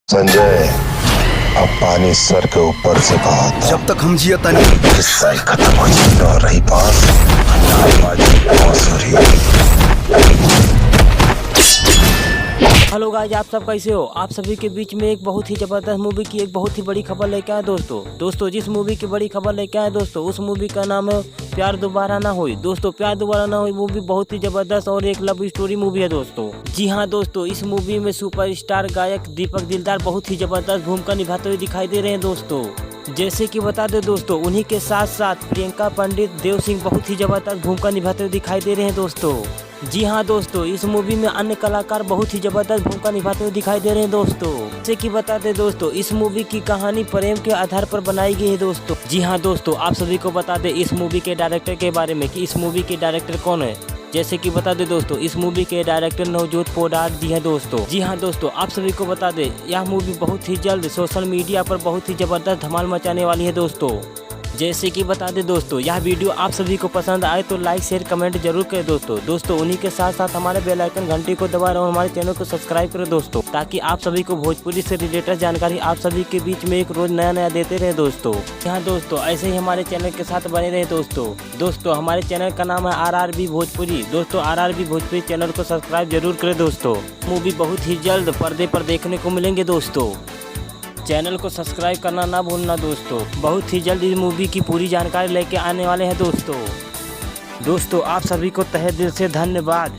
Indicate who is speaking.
Speaker 1: संजय, अब पानी सर के ऊपर से बहा था।
Speaker 2: जब तक हम जियता नहीं
Speaker 1: किस्सा ही खत्म हो जाएगा और रही बात नाचबाजी बांसुरी।
Speaker 3: हेलो गाइस, आप सब कैसे हो। आप सभी के बीच में एक बहुत ही जबरदस्त मूवी की एक बहुत ही बड़ी खबर लेके आए दोस्तों जिस मूवी की बड़ी खबर लेके आए दोस्तों, उस मूवी का नाम है प्यार दोबारा ना हुई। दोस्तों प्यार दोबारा ना हुई मूवी बहुत ही जबरदस्त और एक लव स्टोरी मूवी है दोस्तों। जी हाँ दोस्तों, इस मूवी में सुपरस्टार गायक दीपक दिलदार बहुत ही जबरदस्त भूमिका निभाते हुए दिखाई दे रहे हैं दोस्तों। जैसे कि बता दे दोस्तों, उन्हीं के साथ साथ प्रियंका पंडित, देव सिंह बहुत ही जबरदस्त भूमिका निभाते हुए दिखाई दे रहे हैं दोस्तों। जी हाँ दोस्तों, इस मूवी में अन्य कलाकार बहुत ही जबरदस्त भूमिका निभाते हुए दिखाई दे रहे हैं दोस्तों। जैसे कि बता दे दोस्तों, इस मूवी की कहानी प्रेम के आधार पर बनाई गई है दोस्तों। जी हाँ दोस्तों, आप सभी को बता दे इस मूवी के डायरेक्टर के बारे में कि इस मूवी के डायरेक्टर कौन है। जैसे कि बता दे दोस्तों, इस मूवी के डायरेक्टर नवजोत पोडार जी हैं दोस्तों। जी हाँ दोस्तों, आप सभी को बता दे यह मूवी बहुत ही जल्द सोशल मीडिया पर बहुत ही जबरदस्त धमाल मचाने वाली है दोस्तों। जैसे कि बता दे दोस्तों, यह वीडियो आप सभी को पसंद आए तो लाइक शेयर कमेंट जरूर करें दोस्तों उन्हीं के साथ साथ हमारे बेल आइकन घंटी को दबाएं और हमारे चैनल को सब्सक्राइब करें दोस्तों, ताकि आप सभी को भोजपुरी से रिलेटेड जानकारी आप सभी के बीच में एक रोज नया देते रहे दोस्तों। यहाँ दोस्तों ऐसे ही हमारे चैनल के साथ बने रहे दोस्तों हमारे चैनल का नाम है RRB भोजपुरी। दोस्तों RRB भोजपुरी चैनल को सब्सक्राइब जरूर करें दोस्तों। मूवी बहुत ही जल्द पर्दे पर देखने को मिलेंगे दोस्तों। चैनल को सब्सक्राइब करना ना भूलना दोस्तों। बहुत ही जल्द इस मूवी की पूरी जानकारी लेके आने वाले हैं दोस्तों। आप सभी को तहे दिल से धन्यवाद।